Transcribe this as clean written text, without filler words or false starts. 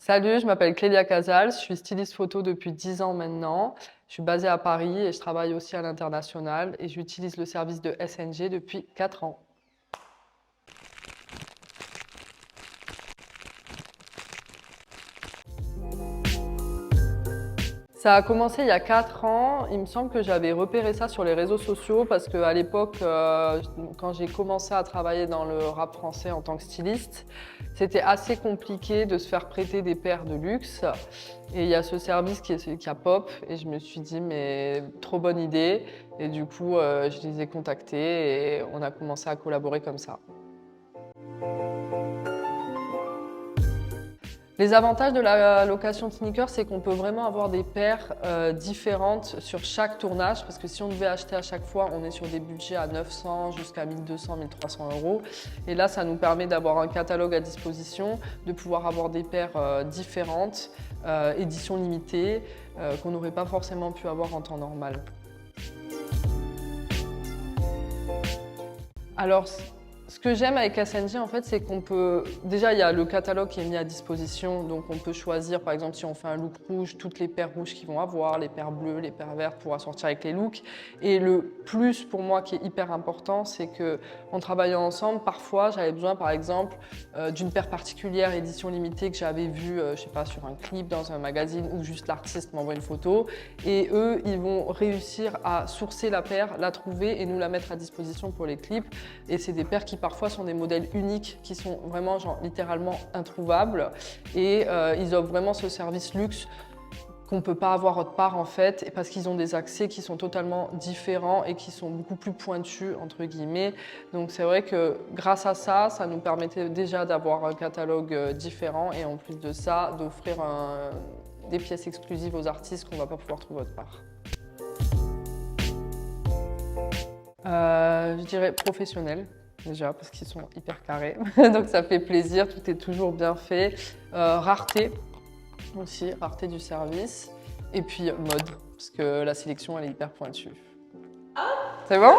Salut, je m'appelle Clélia Casals, je suis styliste photo depuis 10 ans maintenant. Je suis basée à Paris et je travaille aussi à l'international et j'utilise le service de SNG depuis 4 ans. Ça a commencé il y a 4 ans. Il me semble que j'avais repéré ça sur les réseaux sociaux parce qu'à l'époque, quand j'ai commencé à travailler dans le rap français en tant que styliste, c'était assez compliqué de se faire prêter des paires de luxe. Et il y a ce service qui a pop et je me suis dit, mais trop bonne idée. Et du coup, je les ai contactés et on a commencé à collaborer comme ça. Les avantages de la location de sneakers, c'est qu'on peut vraiment avoir des paires différentes sur chaque tournage, parce que si on devait acheter à chaque fois, on est sur des budgets à 900 jusqu'à 1200, 1300 euros. Et là, ça nous permet d'avoir un catalogue à disposition, de pouvoir avoir des paires différentes, édition limitée, qu'on n'aurait pas forcément pu avoir en temps normal. Alors, ce que j'aime avec SNG, en fait, c'est qu'on peut... Déjà, il y a le catalogue qui est mis à disposition, donc on peut choisir, par exemple, si on fait un look rouge, toutes les paires rouges qu'ils vont avoir, les paires bleues, les paires vertes pour assortir avec les looks. Et le plus, pour moi, qui est hyper important, c'est qu'en travaillant ensemble, parfois, j'avais besoin, par exemple, d'une paire particulière, édition limitée, que j'avais vue, je sais pas, sur un clip, dans un magazine, ou juste l'artiste m'envoie une photo. Et eux, ils vont réussir à sourcer la paire, la trouver et nous la mettre à disposition pour les clips. Et c'est des paires qui parfois sont des modèles uniques, qui sont vraiment genre, littéralement introuvables. Et ils offrent vraiment ce service luxe qu'on ne peut pas avoir autre part en fait, et parce qu'ils ont des accès qui sont totalement différents et qui sont beaucoup plus pointus entre guillemets. Donc c'est vrai que grâce à ça, ça nous permettait déjà d'avoir un catalogue différent et en plus de ça, d'offrir des pièces exclusives aux artistes qu'on ne va pas pouvoir trouver autre part. Je dirais professionnel, déjà, parce qu'ils sont hyper carrés. Donc ça fait plaisir, tout est toujours bien fait. Rareté aussi, rareté du service. Et puis mode, parce que la sélection, elle est hyper pointue. C'est bon?